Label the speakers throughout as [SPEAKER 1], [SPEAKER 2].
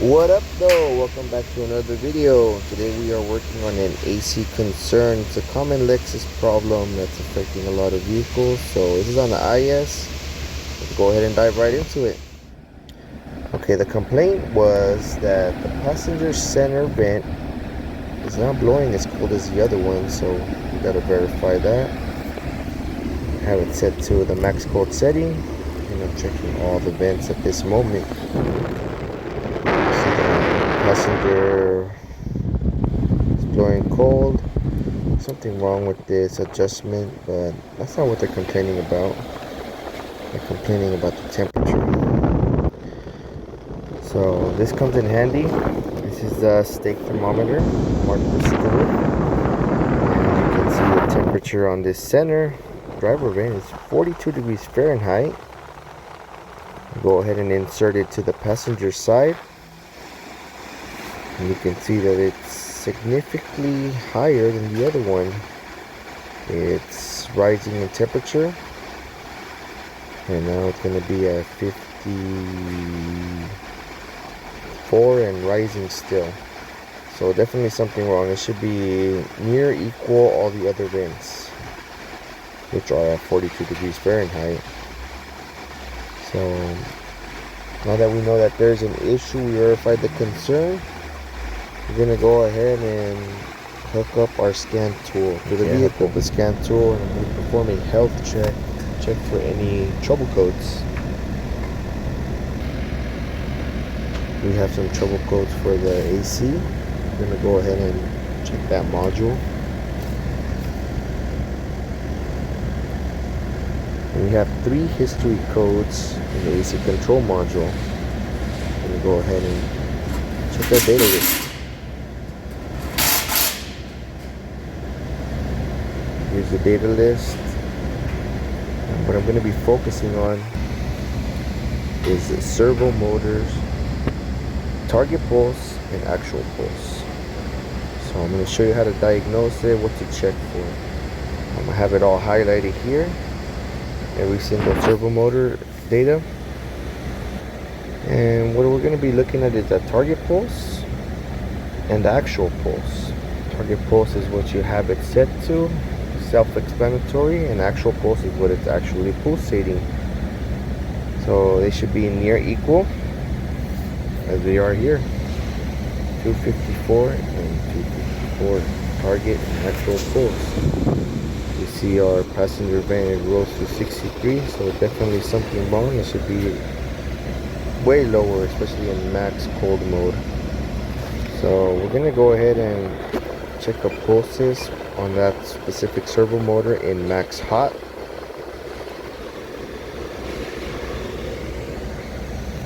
[SPEAKER 1] What up though? Welcome back to another video. Today we are working on an AC concern. It's a common Lexus problem that's affecting a lot of vehicles. So this is on the IS. Let's go ahead and dive right into it. Okay, the complaint was that the passenger center vent is not blowing as cold as the other one, so we gotta verify that. Have it set to the max cold setting, and I'm checking all the vents at this moment. Passenger is blowing cold. Something wrong with this adjustment, but that's not what they're complaining about. They're complaining about the temperature. So this comes in handy. This is the stake thermometer marked with school, and you can see the temperature on this center driver vent is 42 degrees Fahrenheit. Go ahead and insert it to the passenger side. And you can see that it's significantly higher than the other one. It's rising in temperature, and now it's going to be at 54 and rising still. So definitely something wrong. It should be near equal all the other vents, which are at 42 degrees Fahrenheit. So now that we know that there's an issue, we verified the concern. We're going to go ahead and hook up our scan tool to the vehicle, the scan tool, and we'll perform a health check for any trouble codes. We have some trouble codes for the AC. We're going to go ahead and check that module. And we have 3 history codes in the AC control module. I'm going to go ahead and check that data list. Here's the data list. And what I'm going to be focusing on is the servo motors, target pulse, and actual pulse. So I'm going to show you how to diagnose it, what to check for. I'm going to have it all highlighted here. Every single servo motor data. And what we're going to be looking at is the target pulse and the actual pulse. Target pulse is what you have it set to, self-explanatory, and actual pulse is what it's actually pulsating. So they should be near equal as they are here. 254 and 254 target and actual pulse. You see our passenger vent rose to 63, so definitely something wrong. It should be way lower, especially in max cold mode. So we're gonna go ahead and check the pulses on that specific servo motor in max hot.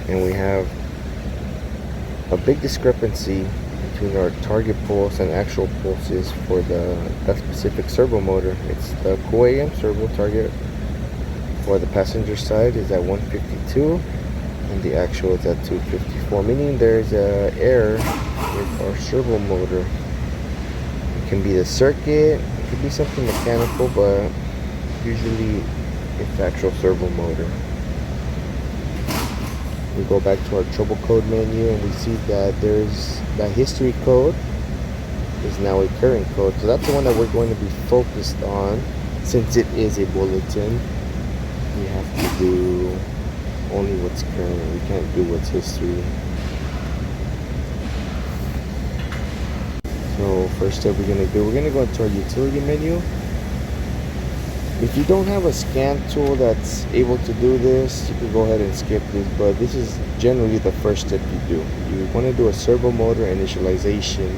[SPEAKER 1] And we have a big discrepancy between our target pulse and actual pulses for that specific servo motor. It's the Cool AM servo target for the passenger side is at 152, and the actual is at 254, meaning there's an error with our servo motor. It can be the circuit, it could be something mechanical, but usually it's the actual servo motor. We go back to our trouble code menu, and we see that there's that history code is now a current code. So that's the one that we're going to be focused on. Since it is a bulletin, we have to do only what's current. We can't do what's history. So first step we're going to do, we're going to go into our utility menu. If you don't have a scan tool that's able to do this, you can go ahead and skip this, but this is generally the first step you do. You want to do a servo motor initialization.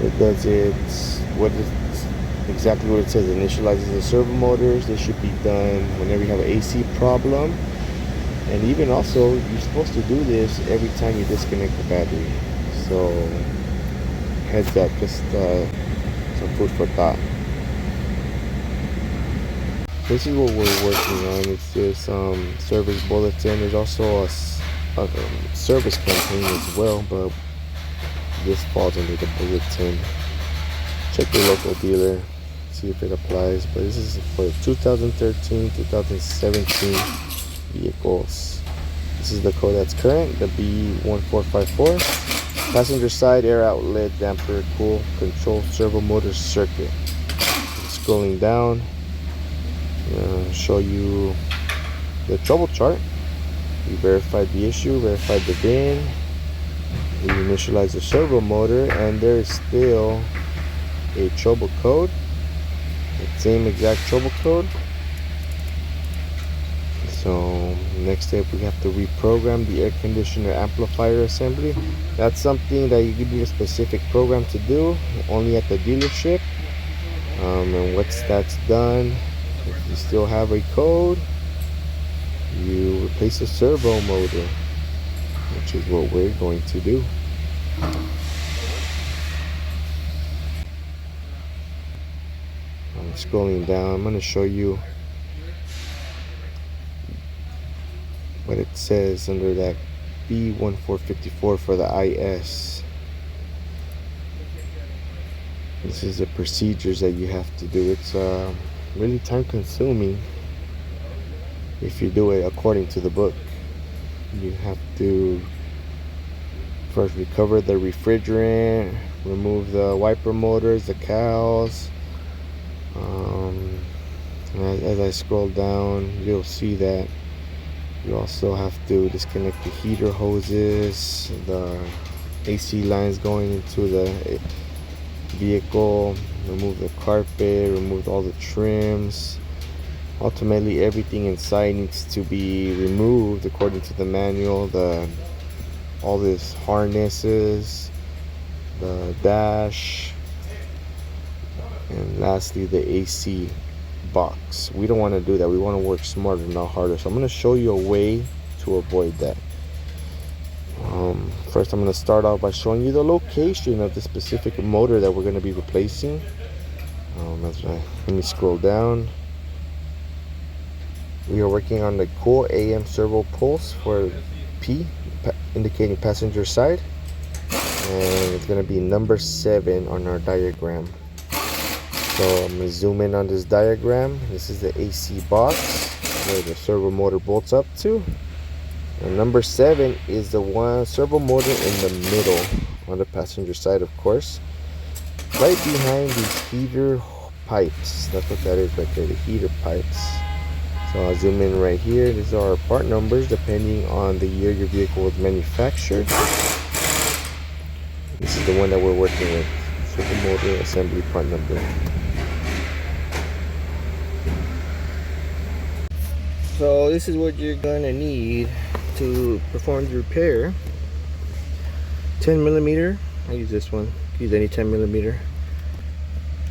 [SPEAKER 1] It does it, exactly what it says, initializes the servo motors. This should be done whenever you have an AC problem. And even also, you're supposed to do this every time you disconnect the battery. So heads up, just some food for thought. This is what we're working on. It's this service bulletin. There's also a service campaign as well, but this falls under the bulletin. Check your local dealer, see if it applies. But this is for 2013, 2017 vehicles. This is the code that's current, the B1454. Passenger side air outlet damper cool control servo motor circuit. Scrolling down, show you the trouble chart. We verified the issue, verified the VIN, we initialized the servo motor, and there is still a trouble code, the same exact trouble code. So next step, we have to reprogram the air conditioner amplifier assembly. That's something that you need a specific program to do, only at the dealership. And once that's done, if you still have a code, you replace the servo motor, which is what we're going to do. I'm scrolling down. I'm going to show you what it says under that B1454 for the IS. This is the procedures that you have to do. It's really time consuming if you do it according to the book. You have to first recover the refrigerant, remove the wiper motors, the cowls. As I scroll down, you'll see that you also have to disconnect the heater hoses, the AC lines going into the vehicle, remove the carpet, remove all the trims. Ultimately, everything inside needs to be removed according to the manual. All these harnesses, the dash, and lastly the AC box. We don't want to do that. We want to work smarter, not harder. So I'm going to show you a way to avoid that. First, I'm going to start off by showing you the location of the specific motor that we're going to be replacing. Let me scroll down. We are working on the Cool AM servo pulse for P, indicating passenger side, and it's going to be number 7 on our diagram. So I'm going to zoom in on this diagram. This is the AC box where the servo motor bolts up to. And number 7 is the one servo motor in the middle on the passenger side, of course, right behind these heater pipes. That's what that is right there, the heater pipes. So I'll zoom in right here. These are our part numbers depending on the year your vehicle was manufactured. This is the one that we're working with, servo motor assembly part number. So this is what you're gonna need to perform the repair. 10mm. I use this one. Use any 10mm.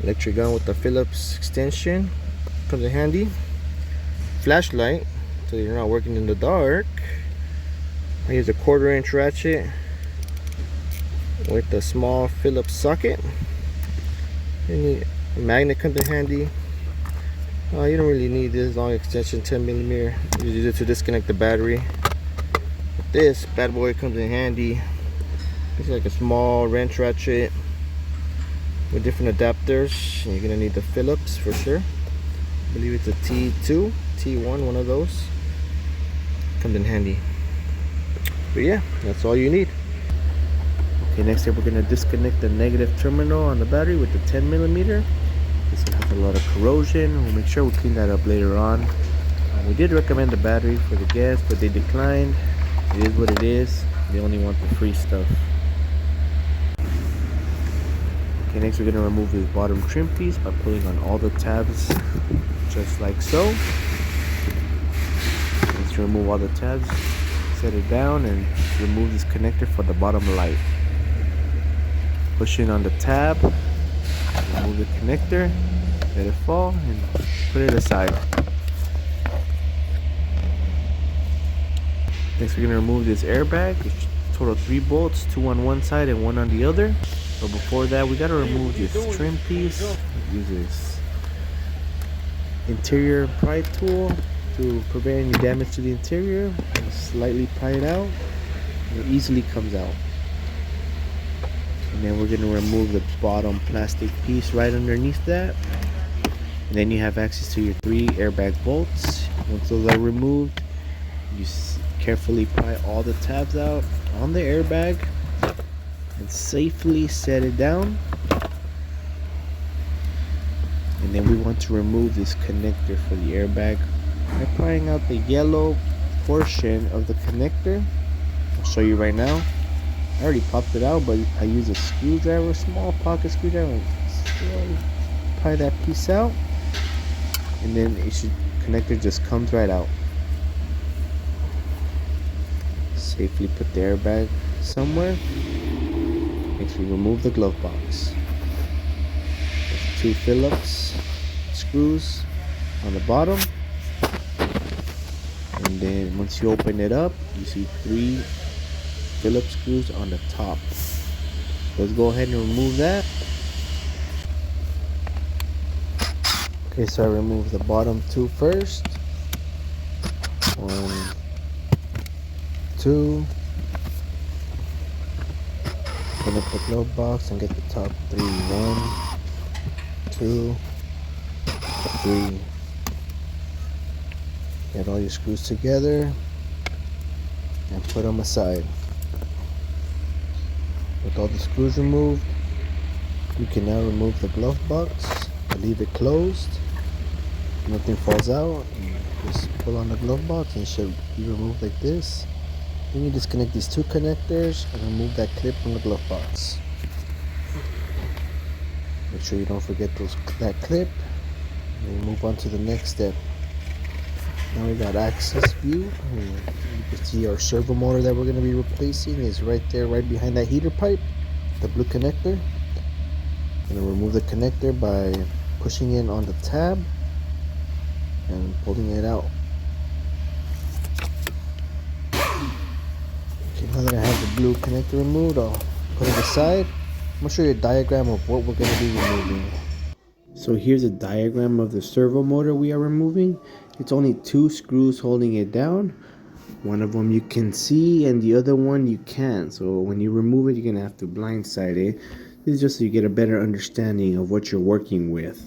[SPEAKER 1] Electric gun with the Phillips extension comes in handy. Flashlight, so you're not working in the dark. I use a 1/4" ratchet with a small Phillips socket. And a magnet comes in handy. You don't really need this long extension, 10mm. You use it to disconnect the battery. But this bad boy comes in handy. It's like a small wrench ratchet with different adapters. You're gonna need the Phillips for sure. I believe it's a T2, T1, one of those. Comes in handy. But yeah, that's all you need. Okay, next up we're gonna disconnect the negative terminal on the battery with the 10mm. This one has a lot of corrosion. We'll make sure we clean that up later on. We did recommend the battery for the guests, but they declined. It is what it is. They only want the free stuff. Okay, next we're going to remove this bottom trim piece by pulling on all the tabs, just like so. Let's remove all the tabs, set it down, and remove this connector for the bottom light. Push in on the tab, remove the connector, let it fall, and put it aside. Next we're going to remove this airbag. It's total 3 bolts, 2 on one side and 1 on the other. But before that, we got to remove this trim piece. Use this interior pry tool to prevent any damage to the interior. Slightly pry it out, and it easily comes out. And then we're going to remove the bottom plastic piece right underneath that. And then you have access to your 3 airbag bolts. Once those are removed, you
[SPEAKER 2] carefully pry all the tabs out on the airbag and safely set it down. And then we want to remove this connector for the airbag by prying out the yellow portion of the connector. I'll show you right now. I already popped it out, but I use a screwdriver, small pocket screwdriver, and slowly pry that piece out, and then connector just comes right out. Safely put the airbag somewhere. Next, we remove the glove box. There's 2 Phillips screws on the bottom, and then once you open it up, you see 3 Phillips screws on the top. Let's go ahead and remove that. Okay, so I remove the bottom 2 first. 1, 2. Open up the glove box and get the top 3. 1, 2, 3. Get all your screws together and put them aside. With all the screws removed, you can now remove the glove box. Leave it closed. Nothing falls out. Just pull on the glove box and it should be removed like this. Then you disconnect these 2 connectors and remove that clip from the glove box. Make sure you don't forget that clip. And then move on to the next step. Now we got access view. You can see our servo motor that we're going to be replacing is right there, right behind that heater pipe, the blue connector. I'm going to remove the connector by pushing it on the tab and pulling it out. Okay, now that I have the blue connector removed, I'll put it aside. I'm going to show you a diagram of what we're going to be removing. So here's a diagram of the servo motor we are removing. It's only 2 screws holding it down. One of them you can see and the other one you can't. So when you remove it, you're going to have to blindside it. This is just so you get a better understanding of what you're working with.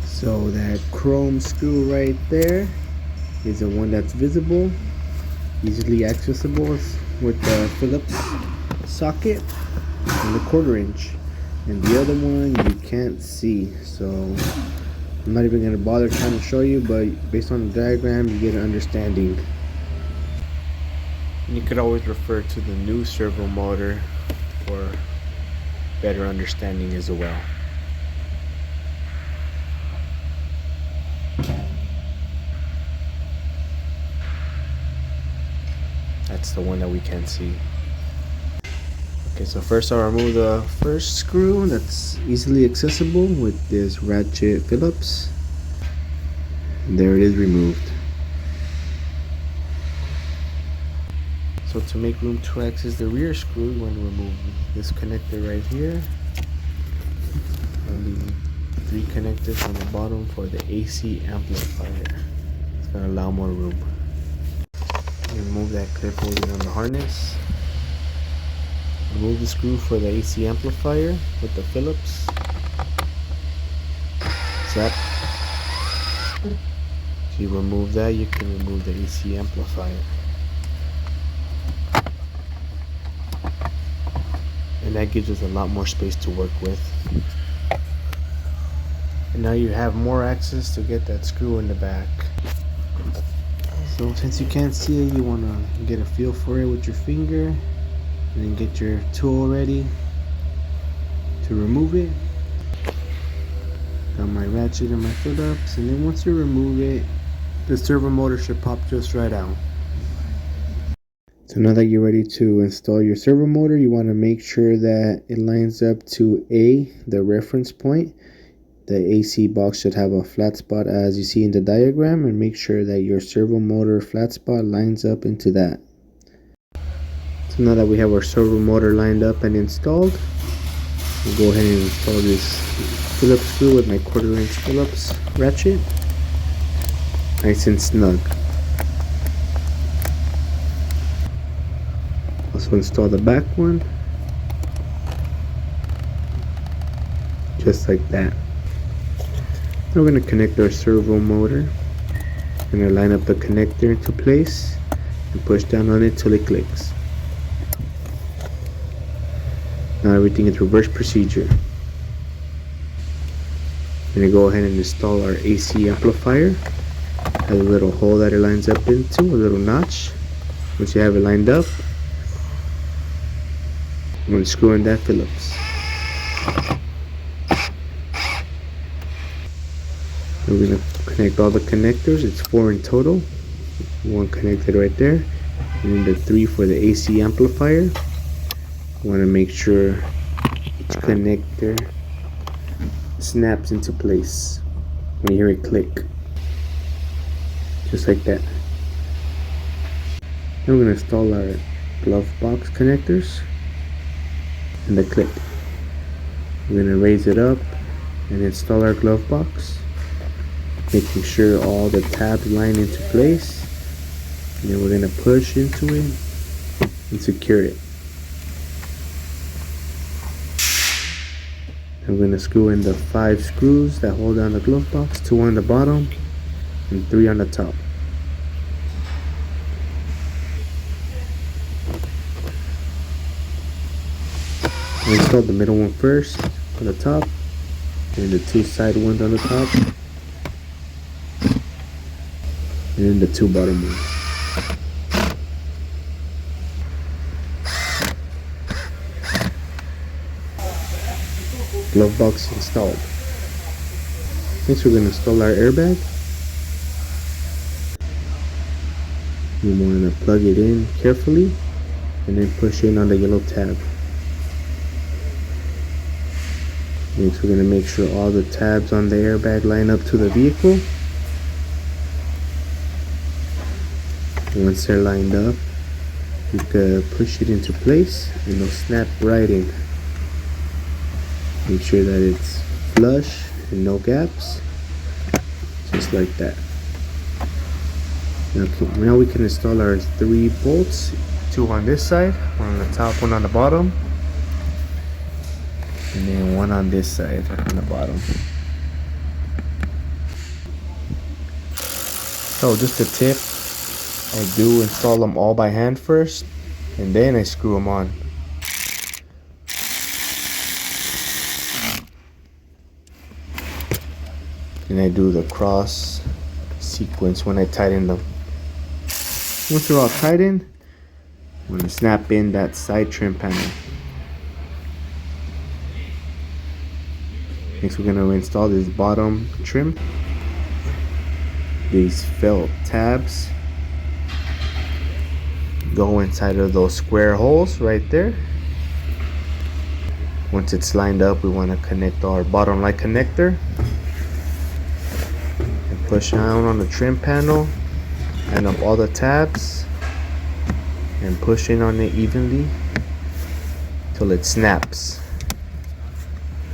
[SPEAKER 2] So that chrome screw right there is the one that's visible, easily accessible with the Phillips socket and the 1/4 inch. And the other one you can't see, so I'm not even going to bother trying to show you, but based on the diagram you get an understanding. And you could always refer to the new servo motor for better understanding as well. That's the one that we can't see. Okay, so first I'll remove the first screw that's easily accessible with this ratchet Phillips. And there it is, removed. So to make room to access the rear screw, you want to remove this connector right here. And the 3 connectors on the bottom for the AC amplifier. It's going to allow more room. Remove that clip holding on the harness. Remove the screw for the AC amplifier with the Phillips. Zap. If you remove that, you can remove the AC amplifier. And that gives us a lot more space to work with. And now you have more access to get that screw in the back. So since you can't see it, you want to get a feel for it with your finger. And then get your tool ready to remove it. Got my ratchet and my Phillips, and then once you remove it, the servo motor should pop just right out. So now that you're ready to install your servo motor, you want to make sure that it lines up to A, the reference point. The AC box should have a flat spot as you see in the diagram, and make sure that your servo motor flat spot lines up into that. So now that we have our servo motor lined up and installed, we'll go ahead and install this Phillips screw with my 1/4 inch Phillips ratchet. Nice and snug. Also install the back one. Just like that. Now we're going to connect our servo motor I'm going to line up the connector into place and push down on it till it clicks. Now everything is reverse procedure. I'm going to go ahead and install our AC amplifier. Has a little hole that it lines up into, a little notch. Once you have it lined up, I'm going to screw in that Phillips. We're going to connect all the connectors. It's 4 in total. One connected right there. And then the 3 for the AC amplifier. You want to make sure each connector snaps into place when you hear it click. Just like that. Then we're going to install our glove box connectors and the clip. We're going to raise it up and install our glove box, making sure all the tabs line into place. And then we're going to push into it and secure it. I'm going to screw in the 5 screws that hold down the glove box, 2 on the bottom and 3 on the top. I installed the middle one first on the top, and the 2 side ones on the top, and then the 2 bottom ones. Glove box installed. Next we're going to install our airbag. We want to plug it in carefully and then push in on the yellow tab. Next we're going to make sure all the tabs on the airbag line up to the vehicle. Once they're lined up, you can push it into place and it'll snap right in. Make sure that it's flush and no gaps, just like that. Now we can install our 3 bolts, 2 on this side, 1 on the top, 1 on the bottom, and then 1 on this side on the bottom. So just a tip, I do install them all by hand first and then I screw them on. And I do the cross sequence when I tighten them. Once they're all tightened, I'm going to snap in that side trim panel. Next we're going to install this bottom trim. These felt tabs go inside of those square holes right there. Once it's lined up, we want to connect our bottom light connector. Push down on the trim panel, line up all the tabs, and push in on it evenly till it snaps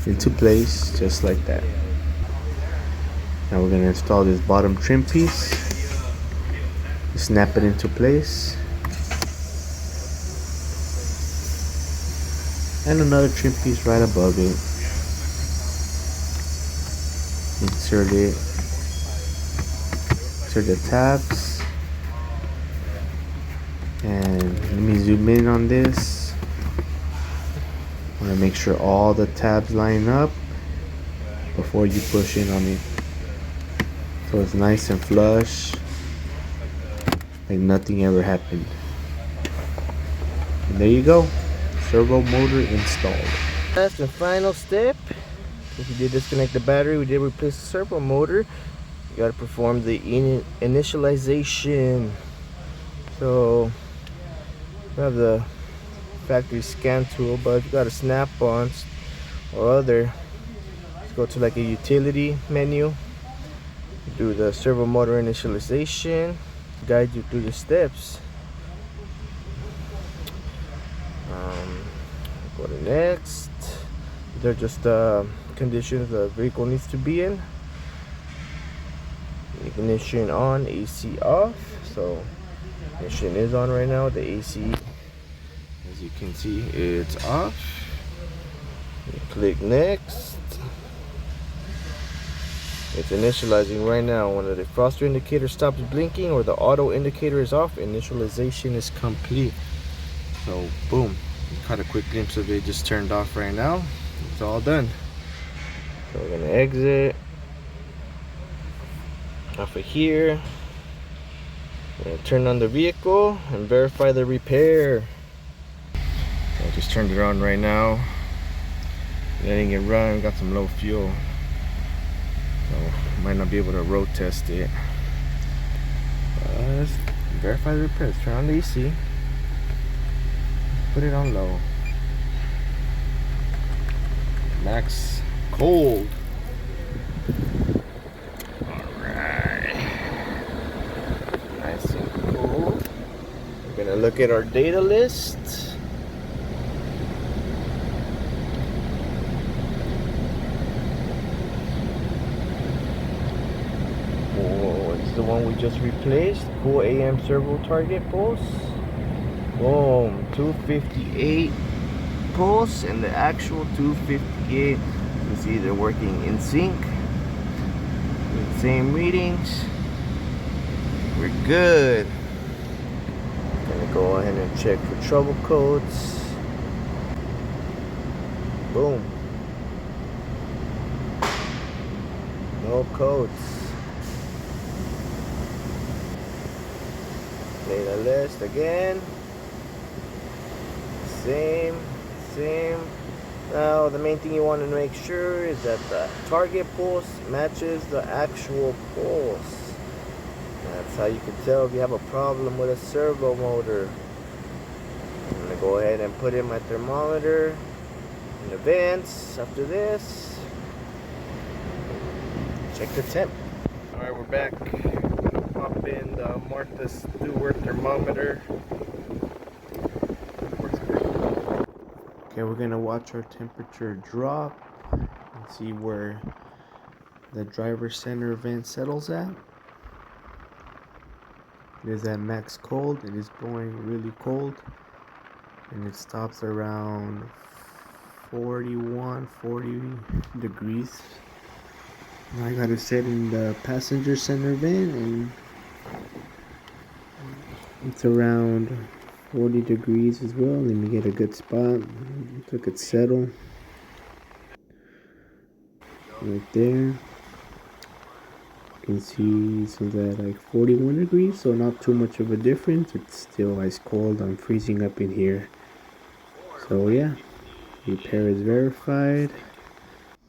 [SPEAKER 2] into place just like that. Now we're going to install this bottom trim piece, snap it into place, and another trim piece right above it. Insert it. Insert the tabs, and let me zoom in on this. I want to make sure all the tabs line up before you push in on it, so it's nice and flush, like nothing ever happened. And there you go, servo motor installed. Last and final step, if we did disconnect the battery, we did replace the servo motor. You gotta perform the initialization. So we have the factory scan tool, but if you got a snap-on or other, let's go to like a utility menu, do the servo motor initialization, guide you through the steps. Go to next. They're just conditions the vehicle needs to be in. Ignition on, AC off. So ignition is on right now. The AC, as you can see, it's off. You click next.
[SPEAKER 1] It's initializing right now. When the defroster indicator stops blinking or the auto indicator is off, initialization is complete. So boom, you caught a quick glimpse of it, just turned off right now. It's all done. So we're gonna exit off of here. We're gonna turn on the vehicle and verify the repair. So I just turned it on right now, letting it run. Got some low fuel, so might not be able to road test it. Let's verify the repair. Let's turn on the AC. Put it on low. Max cold. Alright. Nice and cool. We're gonna look at our data list. Oh, it's the one we just replaced. Cool AM servo target pulse. Boom, 258 pulse, and the actual 258. You can see they're working in sync with the same readings. We're good. Gonna go ahead and check for trouble codes. Boom. No codes. Data list again. Same. Now the main thing you want to make sure is that the target pulse matches the actual pulse. That's how you can tell if you have a problem with a servo motor. I'm going to go ahead and put in my thermometer in the vents after this. Check the temp. Alright, we're back. I'm going to pop in the Martha Stewart thermometer. Okay, we're going to watch our temperature drop and see where the driver center vent settles at. It is at max cold. It is blowing really cold, and it stops around 40 degrees. Now I got it set in the passenger center vent, and it's around 40 degrees as well. Let me get a good spot so it could settle right there. You can see so that like 41 degrees, so not too much of a difference. It's still ice cold. I'm freezing up in here. So yeah, repair is verified.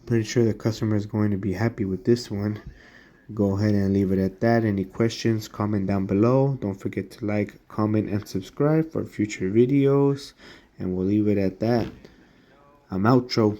[SPEAKER 1] Pretty sure the customer is going to be happy with this one. Go ahead and leave it at that. Any questions, comment down below. Don't forget to like, comment, and subscribe for future videos. And we'll leave it at that. I'm outro.